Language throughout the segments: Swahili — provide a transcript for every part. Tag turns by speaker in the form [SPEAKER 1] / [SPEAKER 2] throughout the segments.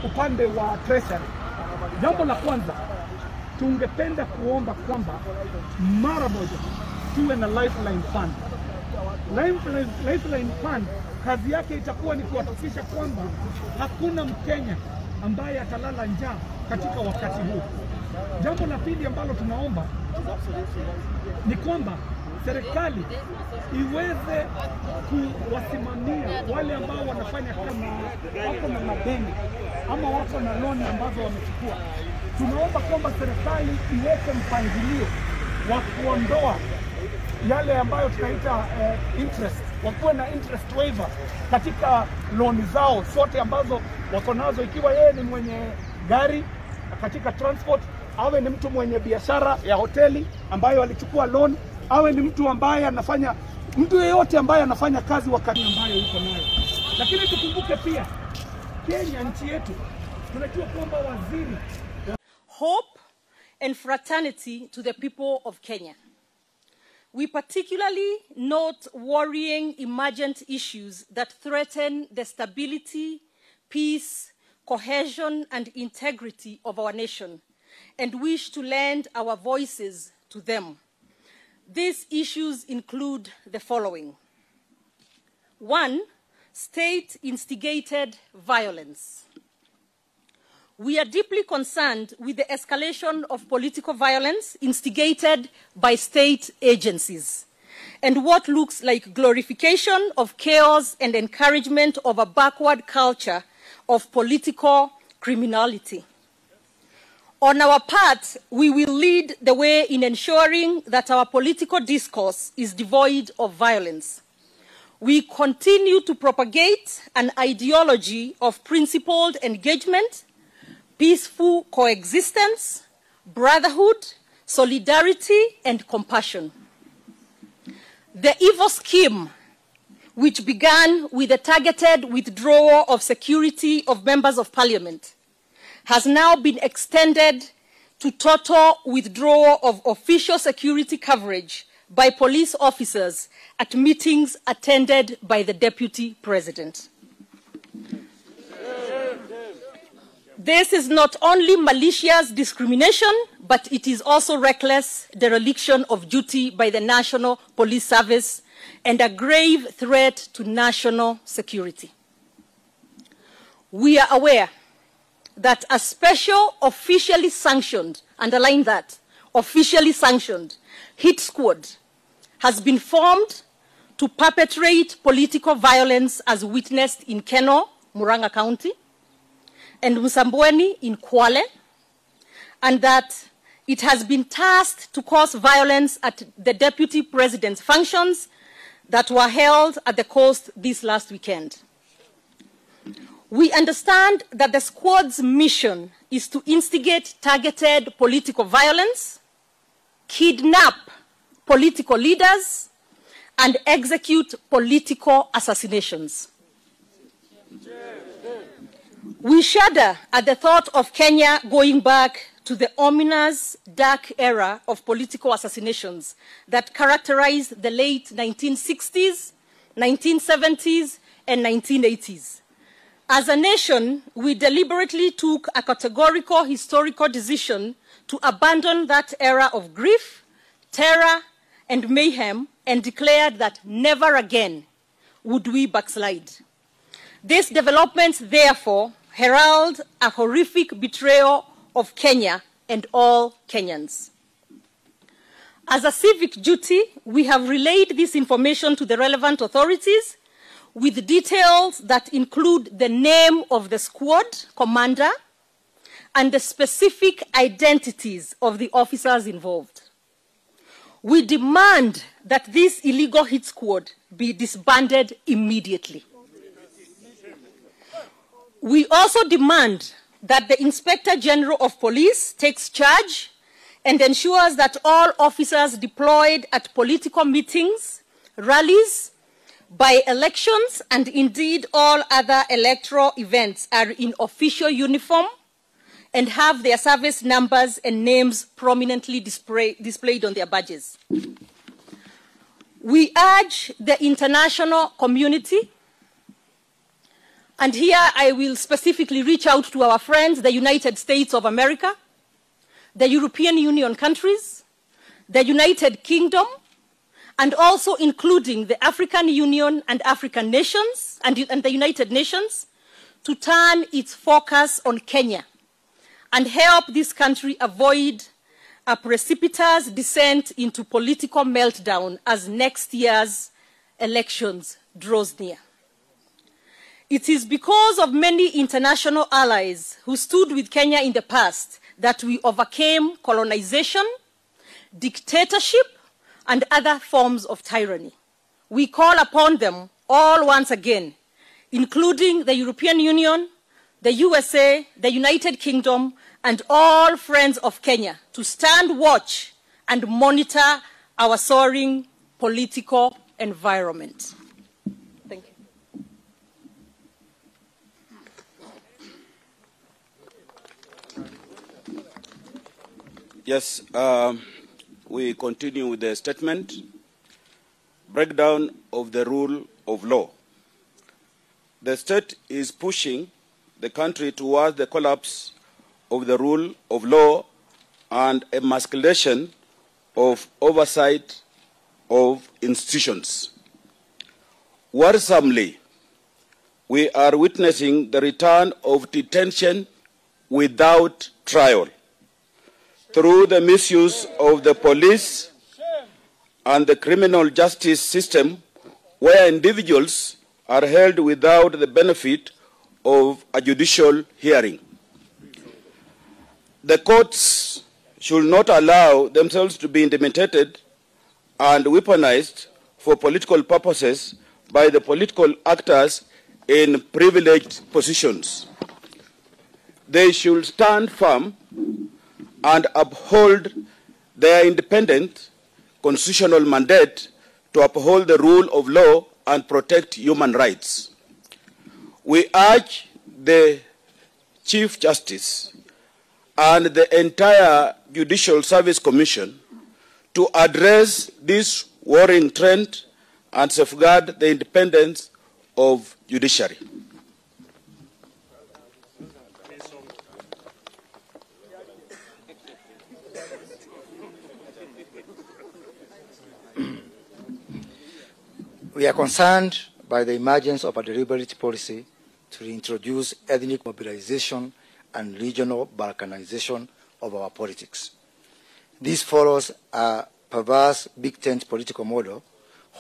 [SPEAKER 1] upande wa treasury. Jambo la kwanza, tungependa kuomba kwamba mara moja tuwe na lifeline fund. Lifeline fund kazi yake itakuwa ni kuhakikisha kwamba hakuna Mkenya ambaye atalala njaa katika wakati huu. Jambo la pili ambalo tunaomba ni kwamba serikali iweze kuwasimamia wale ambao wanafanya kama wako na madeni ama wako na loan ambazo wamechukua. Tunaomba kwamba serikali iweke mpangilio wa kuondoa yale ambayo tunaita interest, wakuwe na interest waiver katika loan zao zote ambazo wako nazo, ikiwa yeye ni mwenye gari katika transport, awe ni mtu mwenye biashara ya hoteli ambayo alichukua loan, awe ni mtu ambaye anafanya, mtu yeyote ambaye anafanya kazi wakati ambayo yuko nayo. Lakini tukumbuke pia Kenya, nchi yetu, tunajua kwamba waziri
[SPEAKER 2] hope and fraternity to the people of Kenya. We particularly note worrying emergent issues that threaten the stability, peace, cohesion, and integrity of our nation, and wish to lend our voices to them. These issues include the following. 1, state-instigated violence. We are deeply concerned with the escalation of political violence instigated by state agencies and what looks like glorification of chaos and encouragement of a backward culture of political criminality. On our part, we will lead the way in ensuring that our political discourse is devoid of violence. We continue to propagate an ideology of principled engagement, peaceful coexistence, brotherhood, solidarity, and compassion. The evil scheme, which began with the targeted withdrawal of security of members of parliament, has now been extended to total withdrawal of official security coverage by police officers at meetings attended by the Deputy President. This is not only malicious discrimination, but it is also reckless dereliction of duty by the National Police Service and a grave threat to national security. We are aware that a special officially sanctioned, underline that, officially sanctioned hit squad has been formed to perpetrate political violence as witnessed in Keno, Murang'a County, and Msambweni in Kwale, and that it has been tasked to cause violence at the Deputy President's functions that were held at the coast this last weekend. We understand that the squad's mission is to instigate targeted political violence, kidnap political leaders, and execute political assassinations. We shudder at the thought of Kenya going back to the ominous, dark era of political assassinations that characterized the late 1960s, 1970s, and 1980s. As a nation, we deliberately took a categorical historical decision to abandon that era of grief, terror, and mayhem, and declared that never again would we backslide. These developments, therefore, herald a horrific betrayal of Kenya and all Kenyans. As a civic duty, we have relayed this information to the relevant authorities with details that include the name of the squad commander and the specific identities of the officers involved. We demand that this illegal hit squad be disbanded immediately. We also demand that the Inspector General of Police takes charge and ensures that all officers deployed at political meetings, rallies, by-elections, and indeed all other electoral events are in official uniform and have their service numbers and names prominently displayed on their badges. We urge the international community, And here I will specifically reach out to our friends, the United States of America, the European Union countries, the United Kingdom, and also including the African Union and African nations and the United Nations to turn its focus on Kenya and help this country avoid a precipitous descent into political meltdown as next year's elections draws near. It is because of many international allies who stood with Kenya in the past that we overcame colonization, dictatorship, and other forms of tyranny. We call upon them all once again, including the European Union, the USA, the United Kingdom, and all friends of Kenya to stand watch and monitor our soaring political environment. Thank you.
[SPEAKER 3] Yes, we continue with the statement. Breakdown of the rule of law. The state is pushing the country towards the collapse of the rule of law and emasculation of oversight of institutions. Worrisomely, we are witnessing the return of detention without trial through the misuse of the police and the criminal justice system, where individuals are held without the benefit of a judicial hearing. The courts should not allow themselves to be intimidated and weaponized for political purposes by the political actors in privileged positions. They should stand firm and uphold their independent constitutional mandate to uphold the rule of law and protect human rights. We urge the Chief Justice and the entire Judicial Service Commission to address this worrying trend and safeguard the independence of judiciary.
[SPEAKER 4] We are concerned by the emergence of a deliberate policy to reintroduce ethnic mobilization and regional balkanization of our politics. This follows a perverse big tent political model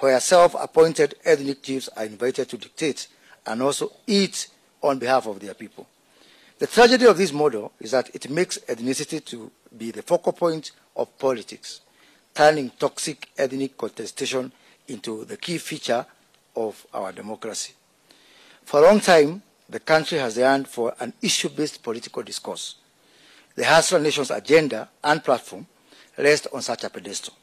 [SPEAKER 4] where self-appointed ethnic chiefs are invited to dictate and also eat on behalf of their people. The tragedy of this model is that it makes ethnicity to be the focal point of politics, turning toxic ethnic contestation into the key feature of our democracy. For a long time, the country has yearned for an issue-based political discourse. The Hustler Nation's agenda and platform rest on such a pedestal.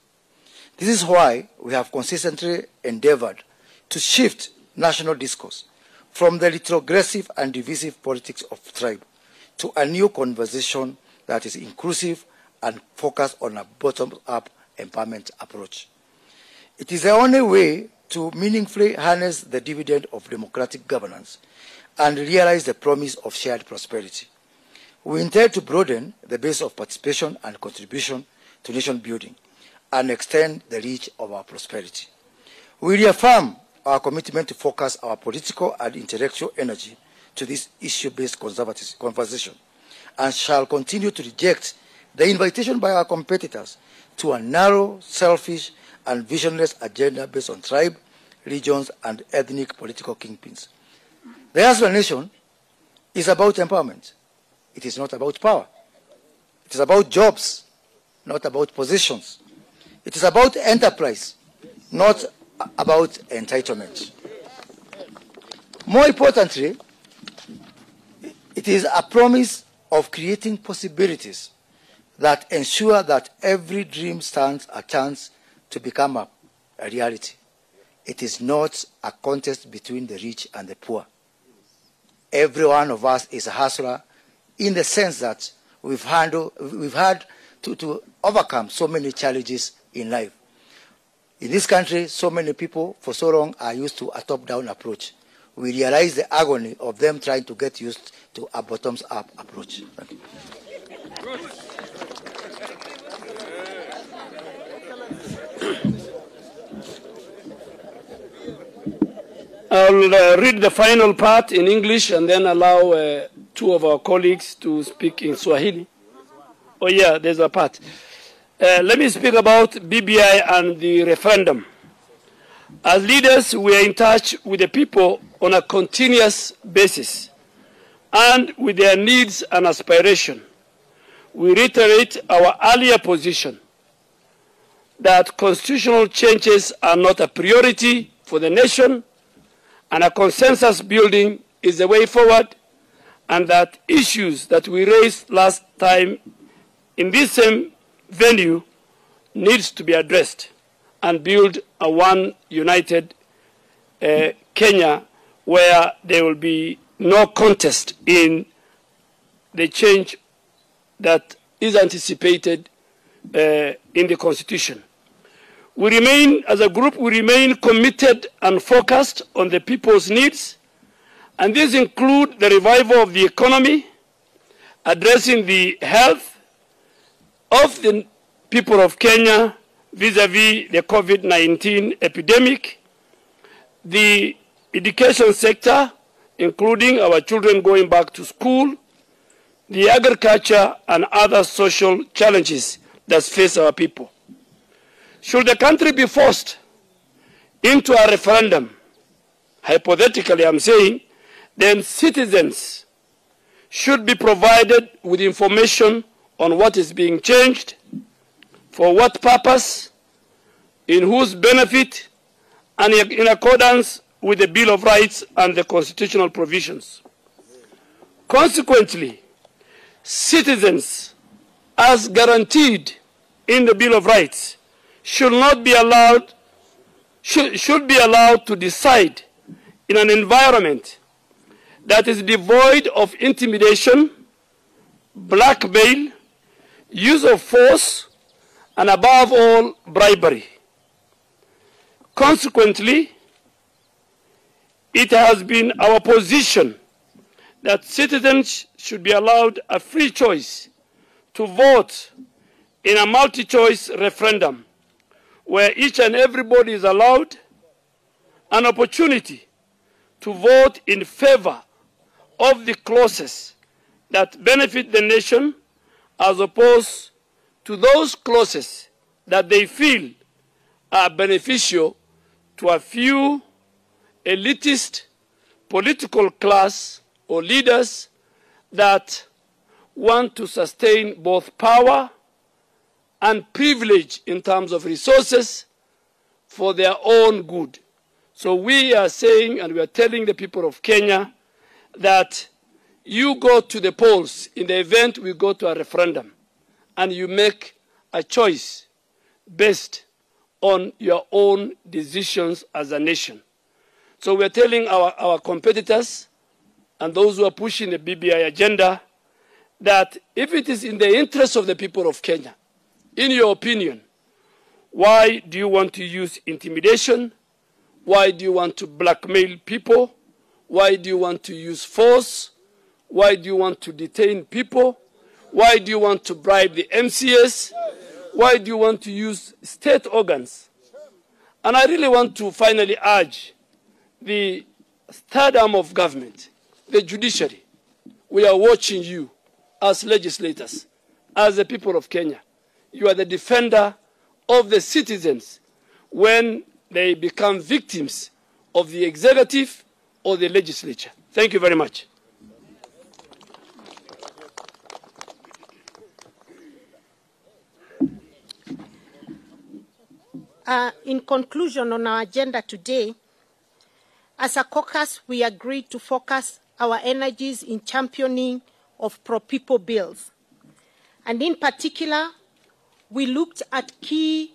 [SPEAKER 4] This is why we have consistently endeavored to shift national discourse from the retrogressive and divisive politics of tribe to a new conversation that is inclusive and focused on a bottom-up empowerment approach. It is the only way to meaningfully harness the dividend of democratic governance and realize the promise of shared prosperity. We intend to broaden the base of participation and contribution to nation building and extend the reach of our prosperity. We reaffirm our commitment to focus our political and intellectual energy to this issue-based conversation and shall continue to reject the invitation by our competitors to a narrow, selfish, and visionless agenda based on tribe, regions, and ethnic political kingpins. The Hustler Nation is about empowerment. It is not about power. It is about jobs, not about positions. It is about enterprise, not about entitlement. More importantly, it is a promise of creating possibilities that ensure that every dream stands a chance to become a reality. It is not a contest between the rich and the poor. Every one of us is a hustler in the sense that we've had to overcome so many challenges in life. In this country, so many people for so long are used to a top-down approach, we realize the agony of them trying to get used to a bottoms-up approach. Thank you.
[SPEAKER 5] I'll read the final part in English and then allow two of our colleagues to speak in Swahili. Oh yeah, there's a part. Let me speak about BBI and the referendum. As leaders, we are in touch with the people on a continuous basis and with their needs and aspirations. We reiterate our earlier position that constitutional changes are not a priority for the nation, and a consensus building is the way forward, and that issues that we raised last time in this same venue needs to be addressed and build a one united Kenya where there will be no contest in the change that is anticipated in the Constitution. We remain, as a group, we remain committed and focused on the people's needs, and these include the revival of the economy, addressing the health of the people of Kenya vis-à-vis the COVID-19 epidemic, the education sector, including our children going back to school, the agriculture and other social challenges that face our people. Should the country be forced into a referendum, hypothetically I'm saying, then citizens should be provided with information on what is being changed, for what purpose, in whose benefit, and in accordance with the Bill of Rights and the constitutional provisions. Consequently, citizens, as guaranteed in the Bill of Rights, should be allowed to decide in an environment that is devoid of intimidation, blackmail, use of force, and above all, bribery. Consequently, it has been our position that citizens should be allowed a free choice to vote in a multi-choice referendum where each and everybody is allowed an opportunity to vote in favor of the clauses that benefit the nation as opposed to those clauses that they feel are beneficial to a few elitist political class or leaders that want to sustain both power and privilege in terms of resources for their own good. So we are saying, and we are telling the people of Kenya, that you go to the polls in the event we go to a referendum, and you make a choice based on your own decisions as a nation. So we are telling our competitors and those who are pushing the BBI agenda that if it is in the interest of the people of Kenya, in your opinion, why do you want to use intimidation? Why do you want to blackmail people? Why do you want to use force? Why do you want to detain people? Why do you want to bribe the MCS? Why do you want to use state organs? And I really want to finally urge the third arm of government, the judiciary. We are watching you as legislators, as the people of Kenya. You are the defender of the citizens when they become victims of the executive or the legislature. Thank you very much.
[SPEAKER 6] In conclusion on our agenda today, as a caucus, we agreed to focus our energies in championing of pro-people bills. And in particular, we looked at key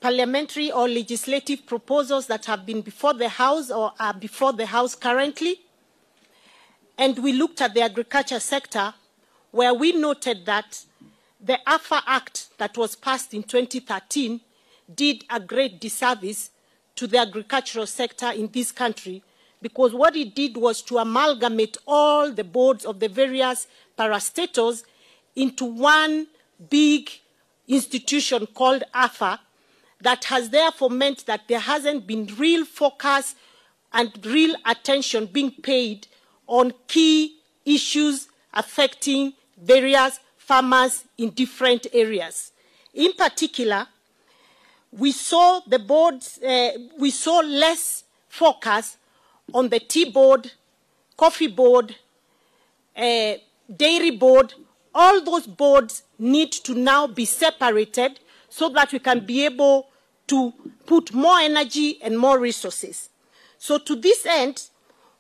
[SPEAKER 6] parliamentary or legislative proposals that have been before the House or are before the House currently. And we looked at the agriculture sector, where we noted that the AFA Act that was passed in 2013 did a great disservice to the agricultural sector in this country because what it did was to amalgamate all the boards of the various parastatals into one big institution called AFA, that has therefore meant that there hasn't been real focus and real attention being paid on key issues affecting various farmers in different areas. In particular, we saw the boards, we saw less focus on the tea board, coffee board, dairy board. All those boards need to now be separated so that we can be able to put more energy and more resources. So to this end,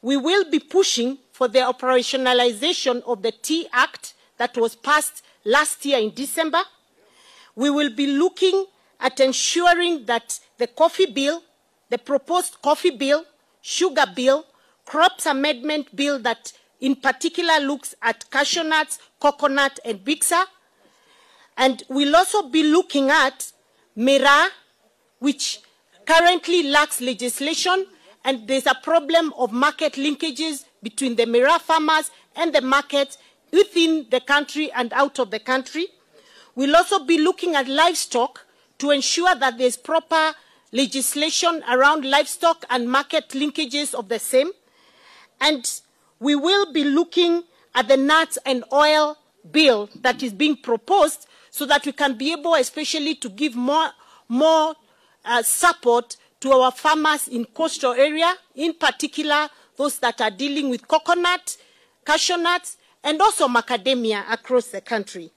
[SPEAKER 6] we will be pushing for the operationalization of the Tea Act that was passed last year in December. We will be looking at ensuring that the coffee bill, the proposed coffee bill, sugar bill, crops amendment bill that in particular looks at cashew nuts, coconut, and bixa. And we'll also be looking at Mira, which currently lacks legislation, and there's a problem of market linkages between the Mira farmers and the market within the country and out of the country. We'll also be looking at livestock to ensure that there's proper legislation around livestock and market linkages of the same. And we will be looking at the nuts and oil bill that is being proposed so that we can be able especially to give more support to our farmers in coastal area, in particular those that are dealing with coconut, cashew nuts, and also macadamia across the country.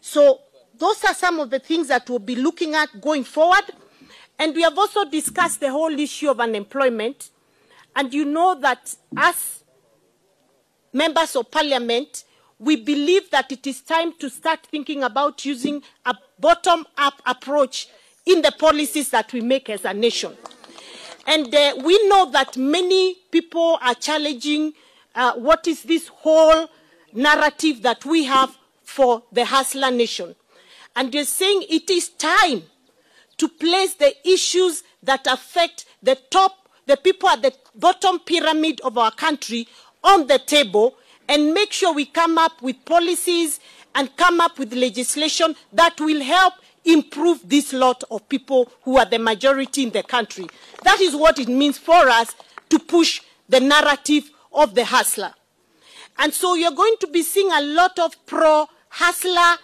[SPEAKER 6] So those are some of the things that we'll be looking at going forward. And we have also discussed the whole issue of unemployment. And you know that as members of parliament, we believe that it is time to start thinking about using a bottom-up approach in the policies that we make as a nation. And we know that many people are challenging what is this whole narrative that we have for the hustler nation. And they're saying it is time to place the issues that affect the people at the bottom pyramid of our country on the table and make sure we come up with policies and come up with legislation that will help improve this lot of people who are the majority in the country. That is what it means for us to push the narrative of the hustler. And so you're going to be seeing a lot of pro-hustler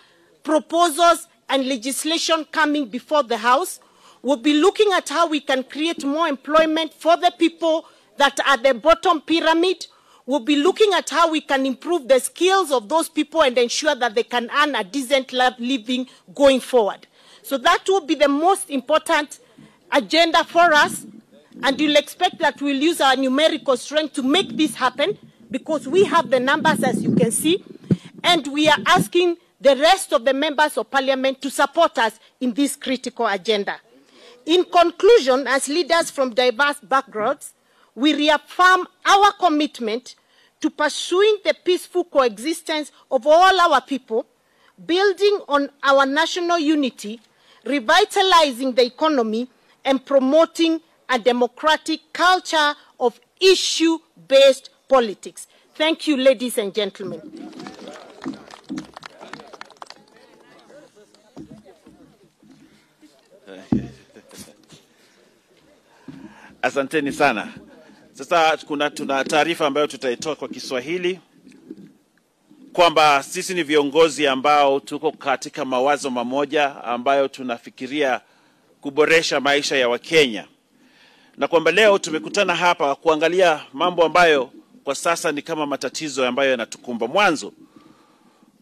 [SPEAKER 6] proposals and legislation coming before the House. We'll be looking at how we can create more employment for the people that are at the bottom pyramid. We'll be looking at how we can improve the skills of those people and ensure that they can earn a decent living going forward. So that will be the most important agenda for us. And you'll expect that we'll use our numerical strength to make this happen because we have the numbers, as you can see. And we are asking the rest of the members of parliament to support us in this critical agenda. In conclusion, as leaders from diverse backgrounds, we reaffirm our commitment to pursuing the peaceful coexistence of all our people, building on our national unity, revitalizing the economy, and promoting a democratic culture of issue-based politics. Thank you, ladies and gentlemen.
[SPEAKER 7] Asanteni sana. Sasa tuna taarifa ambayo tutaitoa kwa Kiswahili kwamba sisi ni viongozi ambao tuko katika mawazo mamoja ambayo tunafikiria kuboresha maisha ya Wakenya. Na kwamba leo tumekutana hapa kuangalia mambo ambayo kwa sasa ni kama matatizo ambayo yanatukumba. Mwanzo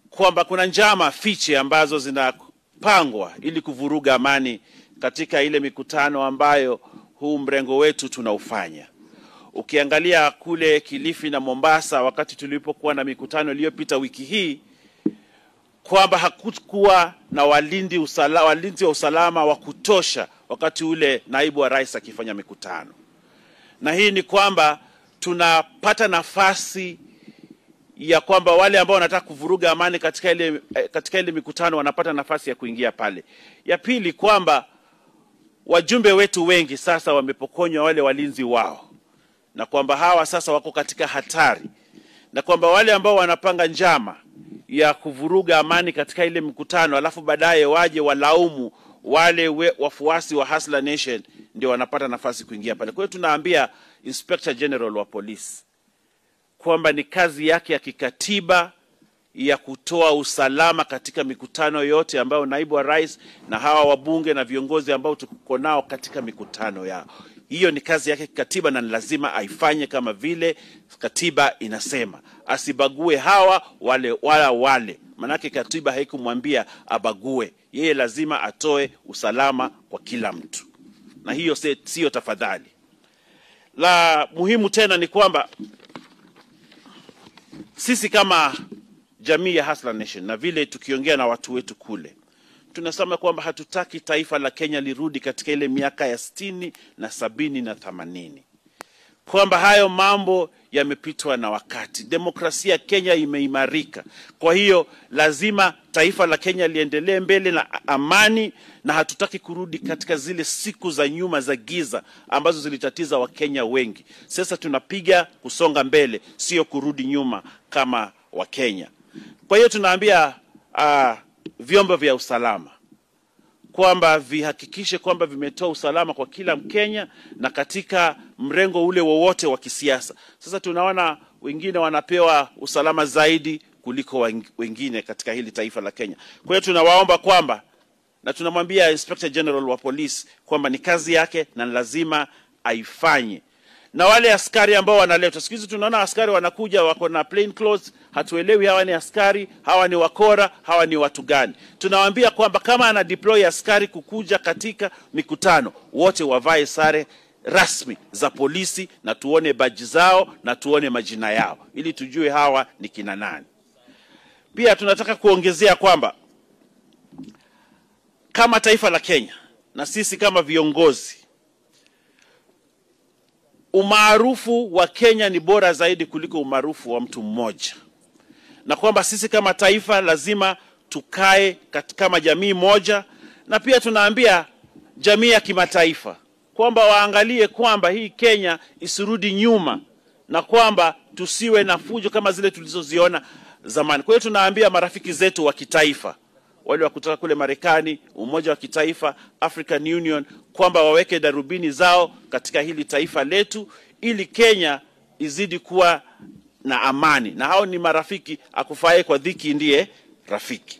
[SPEAKER 7] kwamba kuna njama fiche ambazo zinapangwa ili kuvuruga amani katika ile mikutano ambayo huu mrengo wetu tunaufanya. Ukiangalia kule Kilifi na Mombasa wakati tulipokuwa na mikutano iliyopita wiki hii kwamba hakukuwa na walinzi wa usalama wa kutosha wakati ule naibu wa rais akifanya mikutano. Na hii ni kwamba tunapata nafasi ya kwamba wale ambao wanataka kuvuruga amani katika ile mikutano wanapata nafasi ya kuingia pale. Ya pili kwamba wajumbe wetu wengi sasa wamepokonywa wale walinzi wao. na kwamba hawa sasa wako katika hatari, na kwamba wale ambao wanapanga njama ya kuvuruga amani katika ile mkutano alafu baadaye waje walaumu wale wafuasi wa Hustler Nation ndio wanapata nafasi kuingia pale. Kwa hiyo tunaambia Inspector General wa polisi kwamba ni kazi yake ya kikatiba ya kutoa usalama katika mikutano yote ambayo naibu wa rais na hawa wabunge na viongozi ambao tuko nao katika mikutano yao. Hiyo ni kazi yake kikatiba na lazima aifanye kama vile katiba inasema. Asibague hawa wale. Manake katiba haikumwambia abague. Yeye lazima atoe usalama kwa kila mtu. Na hiyo sio tafadhali. La muhimu tena ni kwamba sisi kama jamii ya Hustler Nation na vile tukiongea na watu wetu kule, tunasema kwamba hatutaki taifa la Kenya lirudi katika ile miaka ya 60 na 70 na 80. Kwamba hayo mambo yamepitwa na wakati. Demokrasia Kenya imeimarika. Kwa hiyo lazima taifa la Kenya liendelee mbele na amani, na hatutaki kurudi katika zile siku za nyuma za giza ambazo zilitatiza Wakenya wengi. Sasa tunapiga kusonga mbele, sio kurudi nyuma kama Wakenya. Kwa hiyo tunaambia vyombo vya usalama kwamba vihakikishe kwamba vimetoa usalama kwa kila Mkenya na katika mrengo ule wowote wa kisiasa. Sasa tunaona wengine wanapewa usalama zaidi kuliko wengine katika hili taifa la Kenya. Kwa hiyo tunawaomba kwamba, na tunamwambia Inspector General wa Police kwamba ni kazi yake na lazima aifanye. Na wale askari ambao wanaletwa, siku hizi tunaona askari wanakuja wako na plain clothes, hatuelewi hawa ni askari, hawa ni wakora, hawa ni watu gani. Tunawaambia kwamba kama ana deploy askari kukuja katika mikutano, wote wavae sare rasmi za polisi na tuone baji zao na tuone majina yao ili tujue hawa ni kina nani. Pia tunataka kuongezea kwamba kama taifa la Kenya na sisi kama viongozi, umaarufu wa Kenya ni bora zaidi kuliko umaarufu wa mtu mmoja. Na kwamba sisi kama taifa lazima tukae kama jamii moja, na pia tunaambia jamii ya kimataifa kwamba waangalie kwamba hii Kenya isirudi nyuma na kwamba tusiwe na fujo kama zile tulizoziona zamani. Kwa hiyo tunaambia marafiki zetu wa kitaifa, wale wa kutoka kule Marekani, Umoja wa Kitaifa, African Union, kwamba waweke darubini zao katika hili taifa letu ili Kenya izidi kuwa na amani. Na hao ni marafiki, akufaye kwa dhiki ndiye rafiki.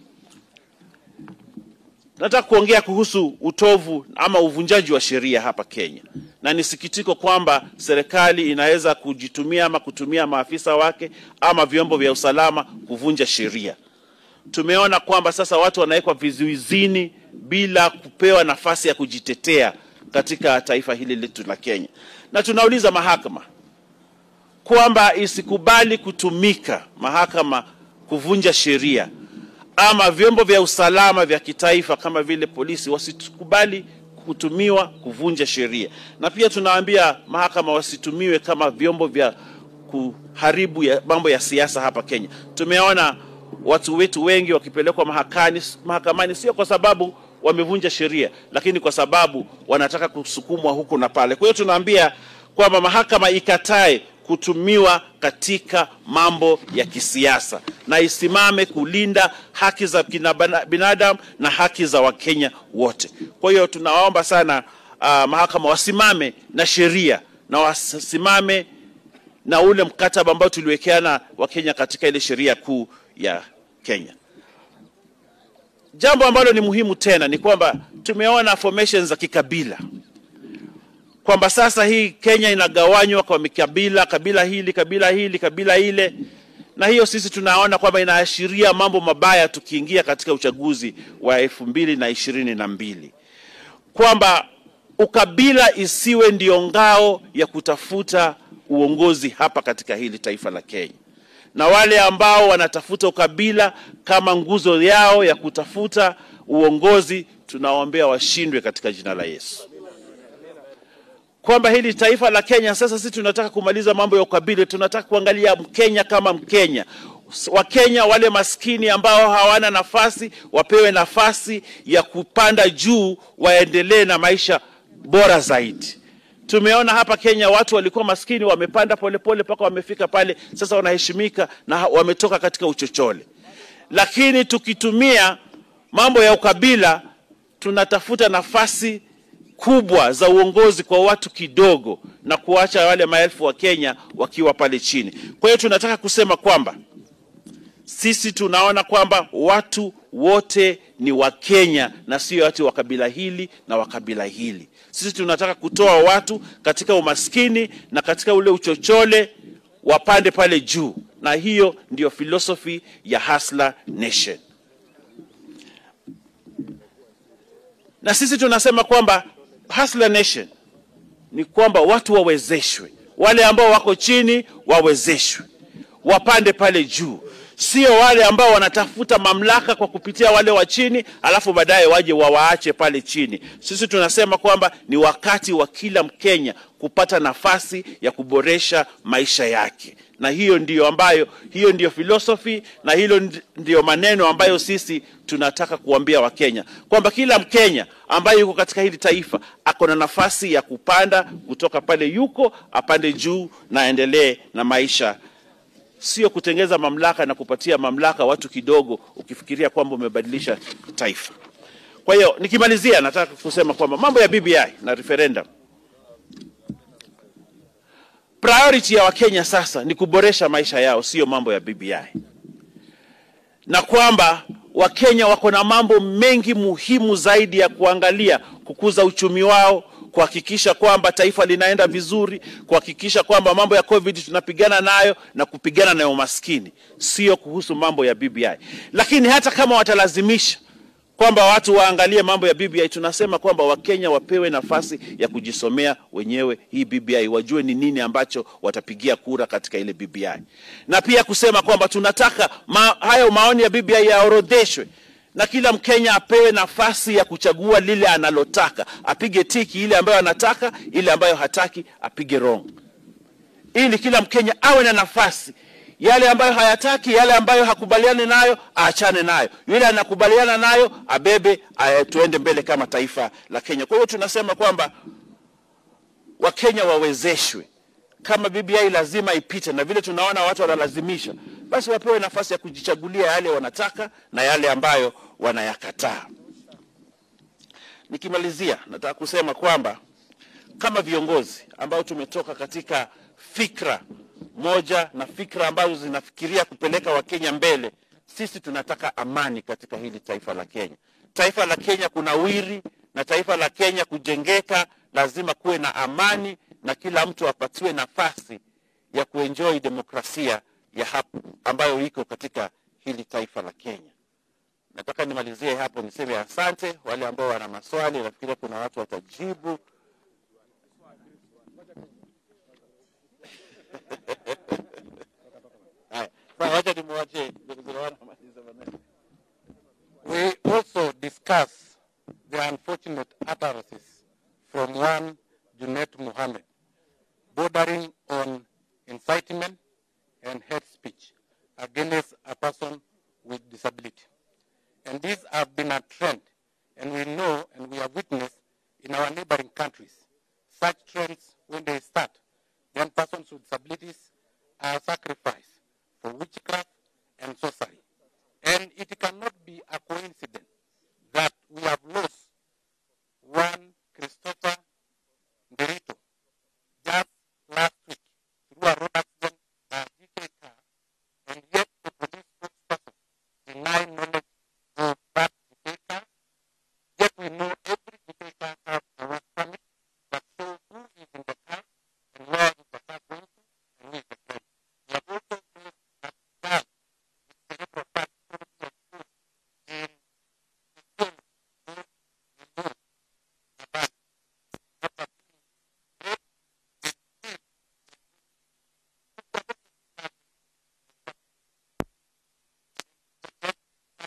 [SPEAKER 7] Nataka kuongea kuhusu utovu ama uvunjaji wa sheria hapa Kenya. Na nisikitiko kwamba serikali inaweza kujitumia ama kutumia maafisa wake ama vyombo vya usalama kuvunja sheria. Tumeona kwamba sasa watu wanawekwa vizuizini bila kupewa nafasi ya kujitetea katika taifa hili letu la Kenya. Na tunauliza mahakama kwamba isikubali kutumika mahakama kuvunja sheria, ama vyombo vya usalama vya kitaifa kama vile polisi wasikubali kutumiwa kuvunja sheria. Na pia tunaambia mahakama wasitumiwe kama vyombo vya kuharibu mambo ya siasa hapa Kenya. Tumeona watu wetu wengi wakipelekwa mahakamani sio kwa sababu wamevunja sheria, lakini kwa sababu wanataka kusukumwa huku na pale. Kwa hiyo tunaambia kwamba mahakama ikatae kutumiwa katika mambo ya kisiasa na isimame kulinda haki za binadamu na haki za Wakenya wote. Kwa hiyo tunawaomba sana mahakama wasimame na sheria na wasimame na ule mkataba ambao tuliwekeana Wakenya katika ile sheria kuu ya Kenya. Jambo ambalo ni muhimu tena ni kwamba tumeona formations za kikabila. Kwamba sasa hii Kenya inagawanywa kwa mikabila, kabila hili, kabila ile. Na hiyo sisi tunaona kwamba inaashiria mambo mabaya tukiingia katika uchaguzi wa 2022. Kwamba ukabila isiwe ndio ngao ya kutafuta uongozi hapa katika hili taifa la Kenya. Na wale ambao wanatafuta ukabila kama nguzo yao ya kutafuta uongozi, tunawaombea washindwe katika jina la Yesu. Kwamba hili taifa la Kenya sasa sisi tunataka kumaliza mambo ya ukabila, tunataka kuangalia Mkenya kama Mkenya. Wakenya wale maskini ambao hawana nafasi wapewe nafasi ya kupanda juu, waendelee na maisha bora zaidi. Tumeona hapa Kenya watu walikuwa maskini wamepanda polepole mpaka wamefika pale, sasa wanaheshimika na wametoka katika uchochole. Lakini tukitumia mambo ya ukabila, tunatafuta nafasi kubwa za uongozi kwa watu kidogo na kuacha wale maelfu wa Kenya wakiwa pale chini. Kwa hiyo tunataka kusema kwamba sisi tunaona kwamba watu wote ni wa Kenya na sio watu wa kabila hili na wa kabila hili. Sisi tunataka kutoa watu katika umaskini na katika ule uchochole wapande pale juu, na hiyo ndio philosophy ya Hustler Nation. Na sisi tunasema kwamba Hustler Nation ni kwamba watu wawezeshwe, wale ambao wako chini wawezeshwe, wapande pale juu. Sio wale ambao wanatafuta mamlaka kwa kupitia wale wa chini alafu baadaye waje wawaache pale chini. Sisi tunasema kwamba ni wakati wa kila Mkenya kupata nafasi ya kuboresha maisha yake. Na hiyo ndio philosophy, na hilo ndio maneno ambayo sisi tunataka kuambia Wakenya, kwamba kila Mkenya ambaye yuko katika hili taifa ako na nafasi ya kupanda kutoka pale yuko apande juu na aendelee na maisha, sio kutengeza mamlaka na kupatia mamlaka watu kidogo ukifikiria kwamba umebadilisha taifa. Kwa hiyo nikimalizia, nataka kusema kwamba mambo ya BBI na referendum, priority ya Wakenya sasa ni kuboresha maisha yao, sio mambo ya BBI. Na kwamba Wakenya wako na mambo mengi muhimu zaidi ya kuangalia: kukuza uchumi wao, kuhakikisha kwamba taifa linaenda vizuri, kuhakikisha kwamba mambo ya COVID tunapigana nayo na kupigana na umaskini, sio kuhusu mambo ya BBI. Lakini hata kama watalazimisha kwamba watu waangalie mambo ya BBI, tunasema kwamba Wakenya wapewe nafasi ya kujisomea wenyewe hii BBI, wajue ni nini ambacho watapigia kura katika ile BBI. Na pia kusema kwamba tunataka hayo maoni ya BBI yaorodheshwe na kila Mkenya apewe nafasi ya kuchagua lile analotaka, apige tiki ile ambayo anataka, ile ambayo hataki apige wrong, ili kila Mkenya awe na nafasi. Yale ambayo hayataki, yale ambayo hakubaliani nayo, aachane nayo. Yule anakubaliana nayo, abebe, tuende mbele kama taifa la Kenya. Kwa hiyo tunasema kwamba Wakenya wawezeshwe. Kama BBI lazima ipite, na vile tunaona watu wanalazimisha, basi wapewe nafasi ya kujichagulia yale wanataka na yale ambayo wanayakataa. Nikimalizia, nataka kusema kwamba kama viongozi ambao tumetoka katika fikra moja na fikra ambazo zinafikiria kupeleka Wakenya mbele, sisi tunataka amani katika hili taifa la Kenya. Taifa la Kenya kunawiri, na taifa la Kenya kujengeka, lazima kuwe na amani na kila mtu apatiwe nafasi ya kuenjoy demokrasia ya hapo ambayo iko katika hili taifa la Kenya. Nataka nimalizie hapo, niseme asante. Wale ambao wana maswali, nafikiri kuna watu watajibu.
[SPEAKER 8] We also discuss the unfortunate utterances from one Junet Mohammed, bordering on incitement and hate speech against a person with disability. And these have been a trend, and we know and we have witnessed in our neighboring countries. Such trends, when they start, then persons with disabilities are sacrificed for witchcraft and sorcery. And it cannot be a coincidence that we have lost one Christopher Nderito just last week through a road accident by a DK car, and yet the police spokesperson deny knowledge of that DK car. Yet we know every DK car has a work permit that shows who is in the car and where is the car going to and who is the driver. We have also faced that child with cerebral palsy in the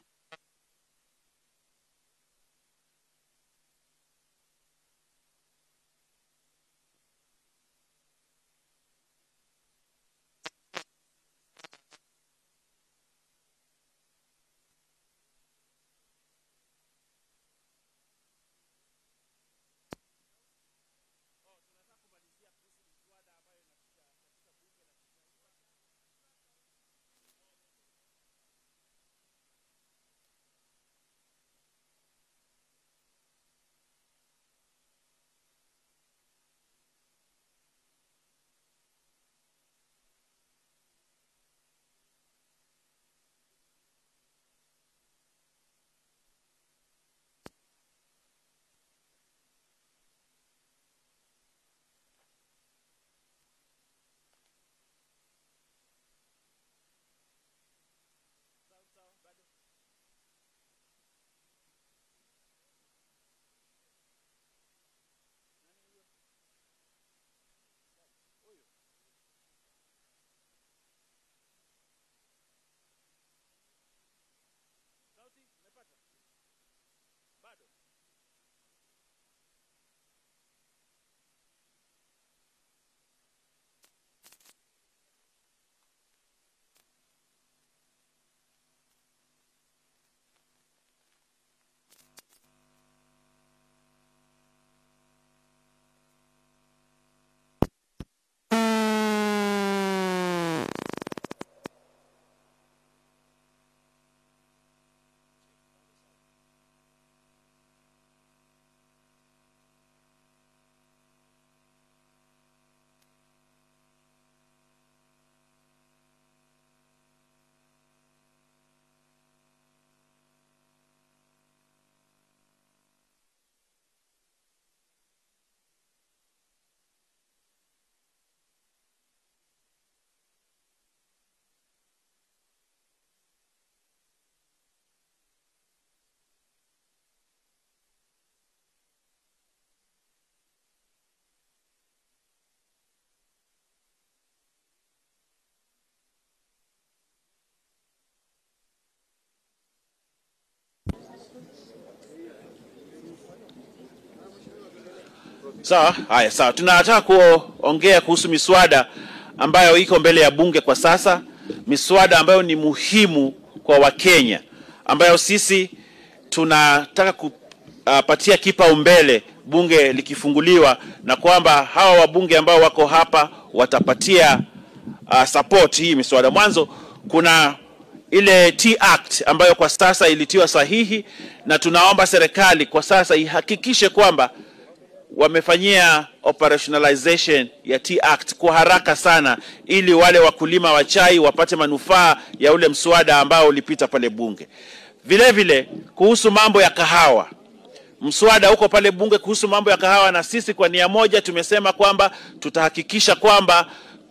[SPEAKER 7] Sawa, haya sawa. Tunataka kuongea kuhusu miswada ambayo iko mbele ya bunge kwa sasa, miswada ambayo ni muhimu kwa Wakenya, ambayo sisi tunataka kupatia kipaumbele bunge likifunguliwa, na kwamba hawa wabunge ambao wako hapa watapatia support hii miswada. Mwanzo kuna ile T Act ambayo kwa sasa ilitiwa sahihi, na tunaomba serikali kwa sasa ihakikishe kwamba wamefanyia operationalization ya T Act kwa haraka sana, ili wale wakulima wa chai wapate manufaa ya ule mswada ambao ulipita pale bunge. Vile vile kuhusu mambo ya kahawa, mswada uko pale bunge kuhusu mambo ya kahawa, na sisi kwa nia moja tumesema kwamba tutahakikisha kwamba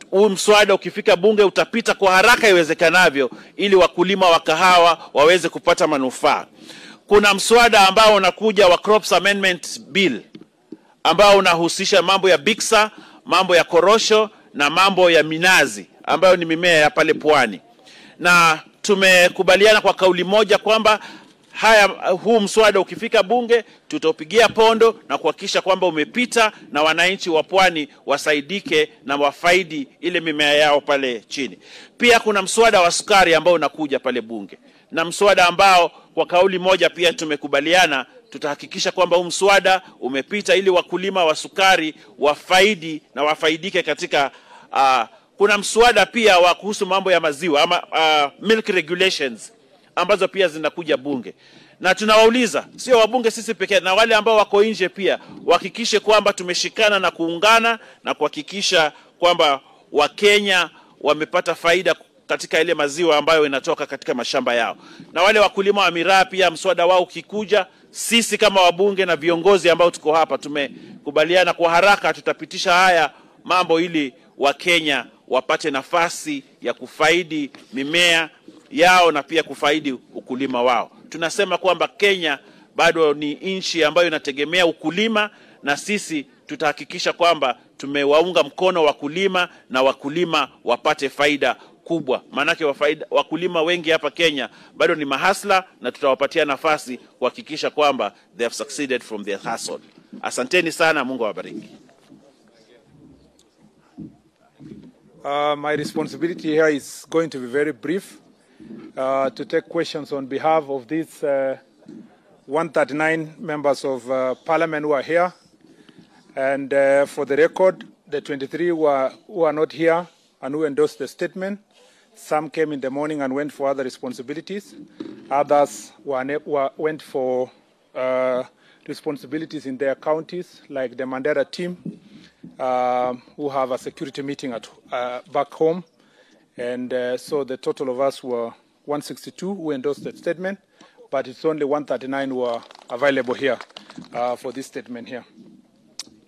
[SPEAKER 7] huu mswada ukifika bunge utapita kwa haraka iwezekanavyo, ili wakulima wa kahawa waweze kupata manufaa. Kuna mswada ambao unakuja wa Crops Amendment Bill ambao unahusisha mambo ya biksa, mambo ya korosho na mambo ya minazi ambayo ni mimea ya pale pwani. Na tumekubaliana kwa kauli moja kwamba huu mswada ukifika bunge tutaupigia pondo na kuhakikisha kwamba umepita na wananchi wa pwani wasaidike na wafaidi ile mimea yao pale chini. Pia kuna mswada wa sukari ambao unakuja pale bunge, na mswada ambao kwa kauli moja pia tumekubaliana tutahakikisha kwamba huu mswada umepita ili wakulima wa sukari wafaidi na wafaidike katika kuna mswada pia wa kuhusu mambo ya maziwa ama milk regulations ambazo pia zinakuja bunge. Na tunawauliza sio wabunge sisi pekee, na wale ambao wako nje pia wahakikishe kwamba tumeshikana na kuungana na kuhakikisha kwamba Wakenya wamepata faida katika ile maziwa ambayo inatoka katika mashamba yao. Na wale wakulima wa miraa pia mswada wao ukikuja, sisi kama wabunge na viongozi ambao tuko hapa tumekubaliana kwa haraka tutapitisha haya mambo ili Wakenya wapate nafasi ya kufaidi mimea yao na pia kufaidi ukulima wao. Tunasema kwamba Kenya bado ni nchi ambayo inategemea ukulima, na sisi tutahakikisha kwamba tumewaunga mkono wakulima na wakulima wapate faida kubwa. Maanake wakulima wengi hapa Kenya bado ni mahasla, na tutawapatia nafasi kuhakikisha kwamba they have succeeded from their hustle. Asanteni sana, Mungu awabariki.
[SPEAKER 9] My responsibility here is going to be very brief, to take questions on behalf of these 139 members of Parliament who are here. And for the record, the 23 who are not here and who endorsed the statement. Some came in the morning and went for other responsibilities. Others went for responsibilities in their counties, like the Mandera team, who have a security meeting at back home. And so the total of us were 162 who endorsed that statement, but it's only 139 who are available here for this statement here.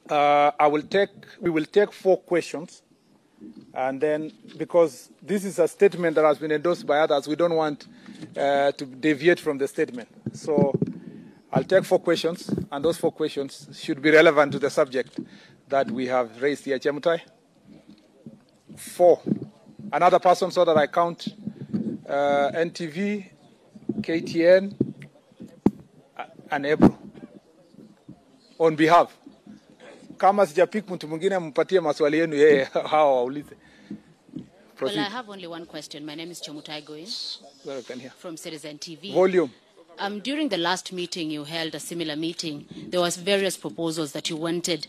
[SPEAKER 9] We will take 4 questions, and then because this is a statement that has been endorsed by others, we don't want to deviate from the statement. So I'll take 4 questions, and those 4 questions should be relevant to the subject that we have raised here. Chemutai? 4. Another person so that I count NTV, KTN, and Ebro. On behalf. Kama sijapik mtu mwingine mpatie maswali yenu yeye hawa waulize.
[SPEAKER 10] Well, I have only one question. My name is Chemutai Goin from Citizen TV.
[SPEAKER 9] Volume.
[SPEAKER 10] During the last meeting, you held a similar meeting. There was various proposals that you wanted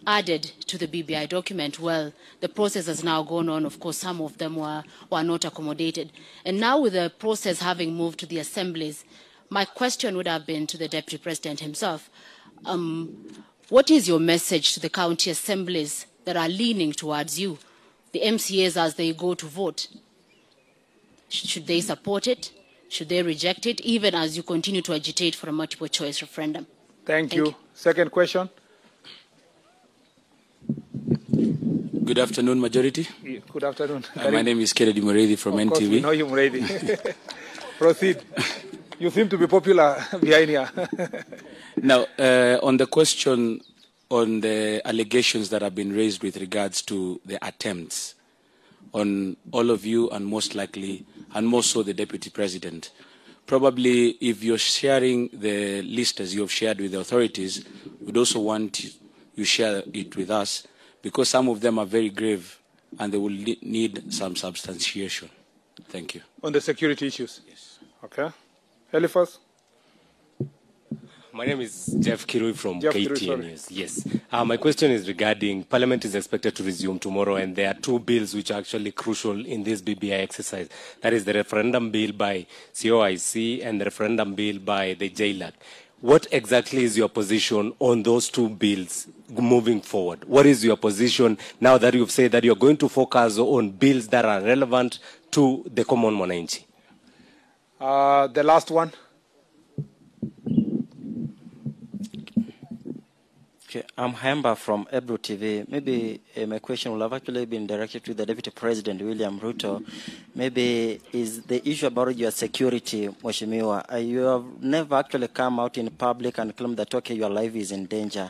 [SPEAKER 10] added to the BBI document. Well, the process has now gone on. Of course, some of them were not accommodated. And now with the process having moved to the assemblies, my question would have been to the Deputy President himself. What is your message to the county assemblies that are leaning towards you, the MCAs as they go to vote? Should they support it? Should they reject it, even as you continue to agitate for a multiple choice referendum?
[SPEAKER 9] Thank you. Second question.
[SPEAKER 11] Good afternoon, Majority.
[SPEAKER 9] Good afternoon.
[SPEAKER 11] My name is Kennedy Muredi from NTV.
[SPEAKER 9] Of course, we know you, Muredi. Proceed. You seem to be popular behind here.
[SPEAKER 11] Now, on the question on the allegations that have been raised with regards to the attempts on all of you, and most likely, and more so the Deputy President, probably if you're sharing the list as you have shared with the authorities, we'd also want you share it with us, because some of them are very grave and they will need some substantiation. Thank you.
[SPEAKER 9] On the security issues? Yes. Okay. Eliphas?
[SPEAKER 12] My name is Jeff Kirui from KTN News. Yes. My question is regarding Parliament is expected to resume tomorrow, and there are two bills which are actually crucial in this BBI exercise. That is the referendum bill by COIC and the referendum bill by the JLAC. What exactly is your position on those two bills moving forward? What is your position now that you've said that you're going to focus on bills that are relevant to the common mwananchi?
[SPEAKER 9] The last one.
[SPEAKER 13] Okay, I'm Hemba from Ebro TV. Maybe my question will have actually been directed to the Deputy President, William Ruto. Maybe is the issue about your security, Mheshimiwa. You have never actually come out in public and claim that, okay, your life is in danger.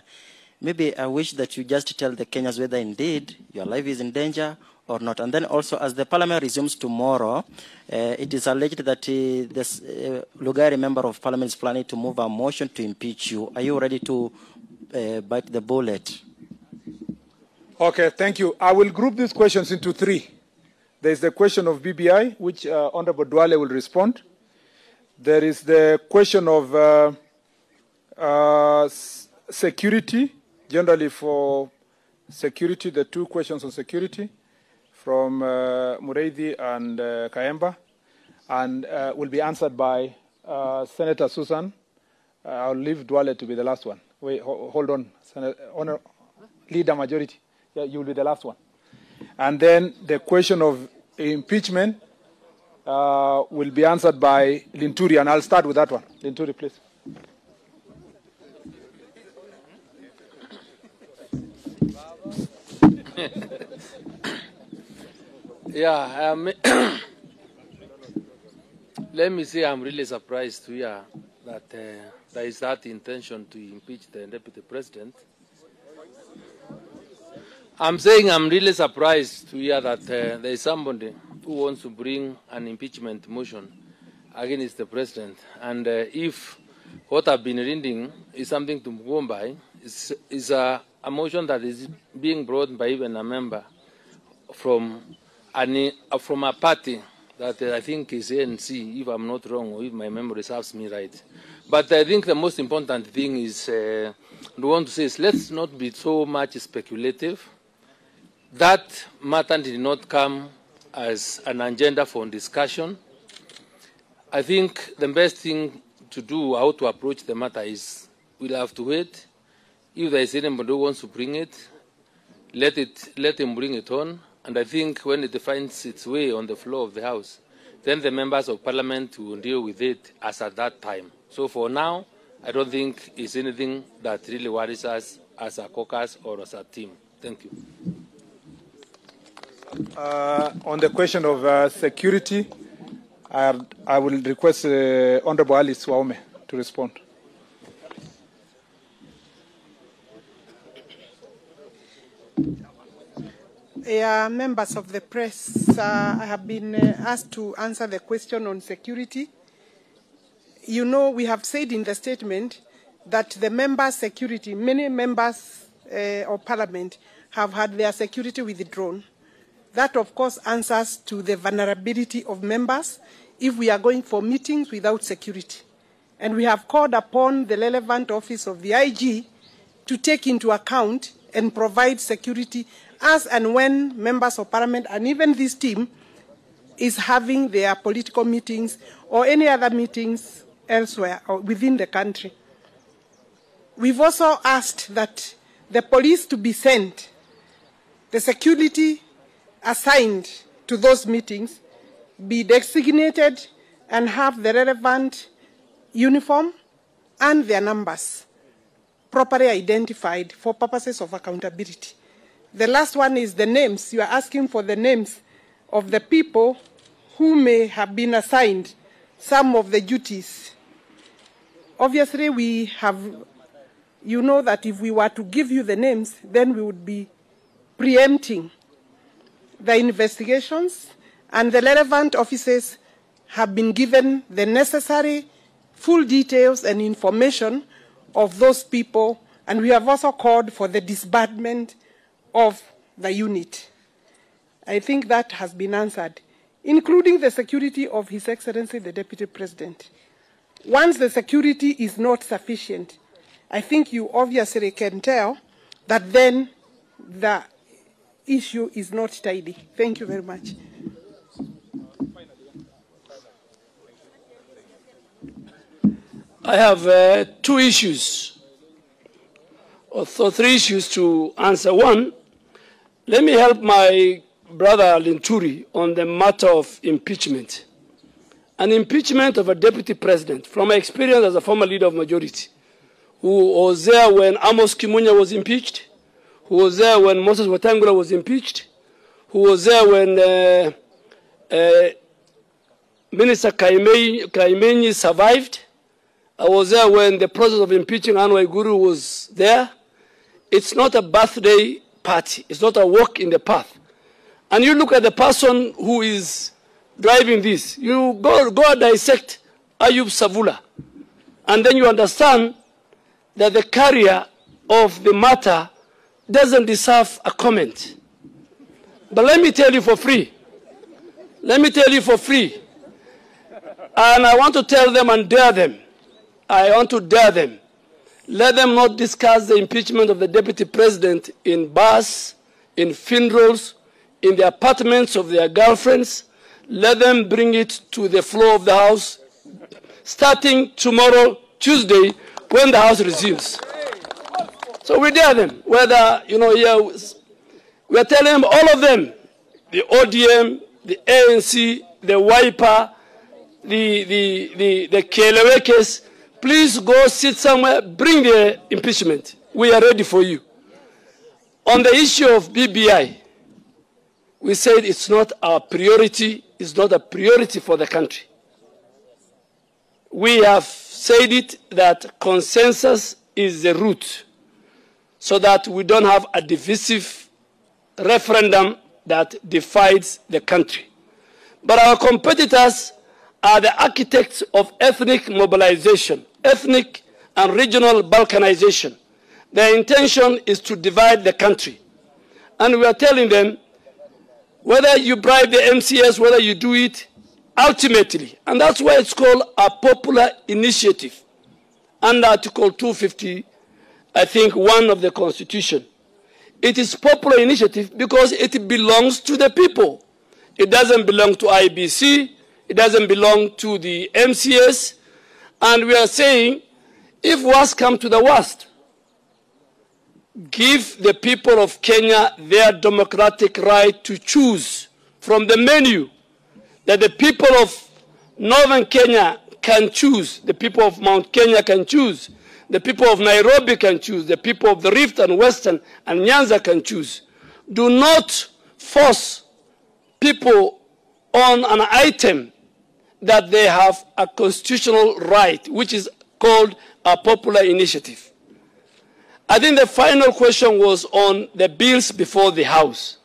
[SPEAKER 13] Maybe I wish that you just tell the Kenyans whether indeed your life is in danger or not. And then also, as the Parliament resumes tomorrow, it is alleged that this Lugari member of Parliament is planning to move a motion to impeach you. Are you ready to bite the bullet?
[SPEAKER 9] Okay, thank you. I will group these questions into three. There is the question of BBI, which Honorable Duale will respond. There is the question of security, generally for security, the two questions on security from Mureithi and Kayemba, and will be answered by Senator Susan. I'll leave Duale to be the last one. Wait, hold on. Leader majority. Yeah, you'll be the last one. And then the question of impeachment will be answered by Linturi, and I'll start with that one. Linturi, please.
[SPEAKER 14] Yeah, let me say I'm really surprised to hear that there is that intention to impeach the Deputy President. I'm saying I'm really surprised to hear that there is somebody who wants to bring an impeachment motion against the President. And if what I've been reading is something to go by, is a motion that is being brought by even a member from a party that I think is ANC, if I'm not wrong, or if my memory serves me right. But I think the most important thing is, we want to say is, let's not be so much speculative. That matter did not come as an agenda for discussion. I think the best thing to do, how to approach the matter is, we'll have to wait. If there is anybody who wants to bring it, let him bring it on. And I think when it finds its way on the floor of the House, then the members of Parliament will deal with it as at that time. So for now, I don't think it's anything that really worries us as a caucus or as a team. Thank you.
[SPEAKER 9] On the question of security, I will request Honorable Alice Waume to respond.
[SPEAKER 15] Members of the press, I have been asked to answer the question on security. You know, we have said in the statement that the members' security, many members of Parliament have had their security withdrawn. That, of course, answers to the vulnerability of members if we are going for meetings without security. And we have called upon the relevant office of the IG to take into account and provide security as and when members of Parliament and even this team is having their political meetings or any other meetings elsewhere or within the country. We've also asked that the police to be sent, the security assigned to those meetings be designated and have the relevant uniform and their numbers properly identified for purposes of accountability. The last one is the names. You are asking for the names of the people who may have been assigned some of the duties. Obviously, we have, you know that if we were to give you the names, then we would be preempting the investigations, and the relevant officers have been given the necessary full details and information of those people And we have also called for the disbandment of the unit. I think that has been answered, including the security of His Excellency the Deputy President. Once the security is not sufficient, I think you obviously can tell that then the issue is not tidy. Thank you very much.
[SPEAKER 5] I have two issues, or three issues to answer. One, let me help my brother Linturi on the matter of impeachment. An impeachment of a deputy president, from my experience as a former leader of majority, who was there when Amos Kimunya was impeached, who was there when Moses Wetangula was impeached, who was there when Minister Kaimenyi survived. I was there when the process of impeaching Anne Waiguru was there. It's not a birthday party. It's not a walk in the path. And you look at the person who is driving this. You go dissect Ayub Savula. And then you understand that the carrier of the matter doesn't deserve a comment. But let me tell you for free. Let me tell you for free. And I want to tell them and dare them. I want to dare them. Let them not discuss the impeachment of the deputy president in bars, in funerals, in the apartments of their girlfriends. Let them bring it to the floor of the House, starting tomorrow, Tuesday, when the House resumes. So we dare them, whether, here, we're telling them, all of them, the ODM, the ANC, the Wiper, the Kelewekes, please go sit somewhere, bring the impeachment. We are ready for you. On the issue of BBI, we said it's not our priority, it's not a priority for the country. We have said it that consensus is the route so that we don't have a divisive referendum that divides the country. But our competitors are the architects of ethnic mobilization, ethnic and regional balkanization. Their intention is to divide the country. And we are telling them, whether you bribe the MCS, whether you do it, ultimately, and that's why it's called a popular initiative, under Article 250, I think, 1 of the Constitution. It is popular initiative because it belongs to the people. It doesn't belong to IBC, it doesn't belong to the MCS, and we are saying, if worst come to the worst, give the people of Kenya their democratic right to choose from the menu that the people of northern Kenya can choose, the people of Mount Kenya can choose, the people of Nairobi can choose, the people of the Rift and Western and Nyanza can choose. Do not force people on an item that they have a constitutional right, which is called a popular initiative. I think the final question was on the bills before the House.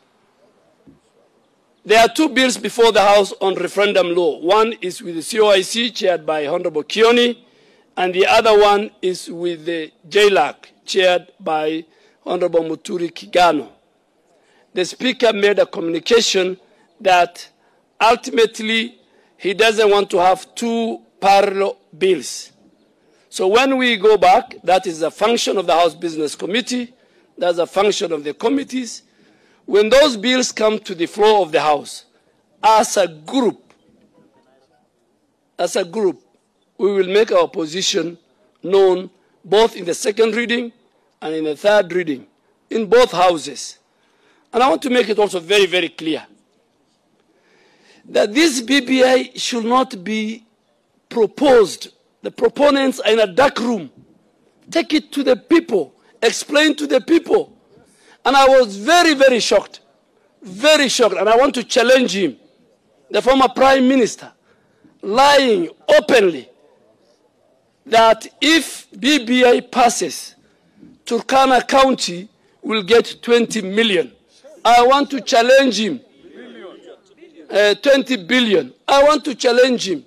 [SPEAKER 5] There are two bills before the House on referendum law. One is with the COIC, chaired by Honorable Kioni, and the other one is with the JLAC, chaired by Honorable Muturi Kigano. The Speaker made a communication that ultimately he doesn't want to have two parallel bills. So when we go back, that is a function of the House Business Committee, that's a function of the committees. When those bills come to the floor of the House, as a group, we will make our position known both in the second reading and in the third reading, in both houses. And I want to make it also very, very clear that this BBI should not be proposed. The proponents are in a dark room. Take it to the people. Explain to the people. And I was very, very shocked. Very shocked. And I want to challenge him, the former Prime Minister, lying openly that if BBI passes, Turkana County will get 20 million. I want to challenge him. 20 billion. I want to challenge him.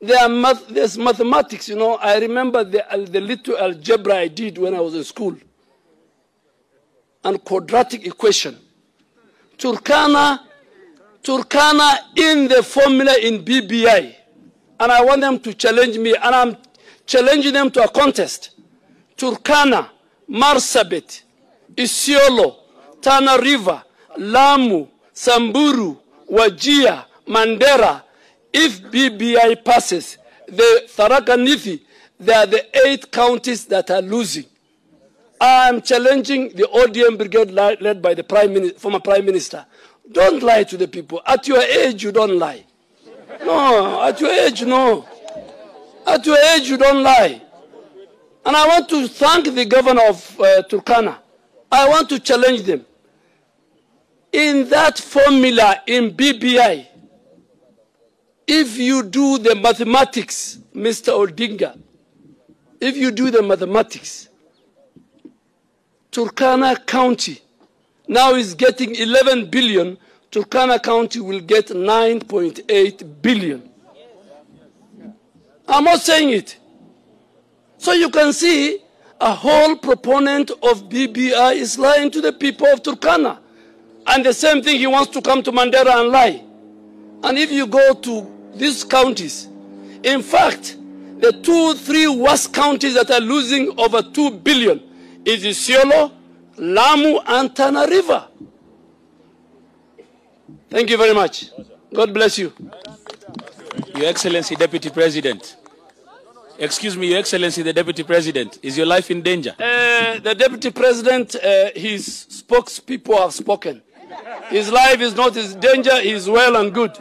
[SPEAKER 5] there's mathematics, you know. I remember the little algebra I did when I was in school. And quadratic equation. Turkana in the formula in BBI. And I want them to challenge me, and I'm challenging them to a contest. Turkana, Marsabit, Isiolo, Tana River, Lamu, Samburu, Wajir, Mandera. If BBI passes, the Tharaka Nithi, they are the 8 counties that are losing. I'm challenging the ODM brigade led by the former Prime Minister. Don't lie to the people. At your age, you don't lie. No, at your age, no. At your age, you don't lie. And I want to thank the governor of Turkana. I want to challenge them. In that formula in BBI, if you do the mathematics, Mr. Odinga, if you do the mathematics, Turkana County now is getting 11 billion. Turkana County will get 9.8 billion. I'm not saying it. So you can see a whole proponent of BBI is lying to the people of Turkana. And the same thing, he wants to come to Mandera and lie. And if you go to these counties, in fact, the 2-3 worst counties that are losing over 2 billion is Isiolo, Lamu, and Tana River. Thank you very much. God bless you.
[SPEAKER 11] Your Excellency, Deputy President. Excuse me, Your Excellency, the Deputy President. Is your life in danger?
[SPEAKER 5] The Deputy President, his spokespeople have spoken. His life is not in danger. He is well and good.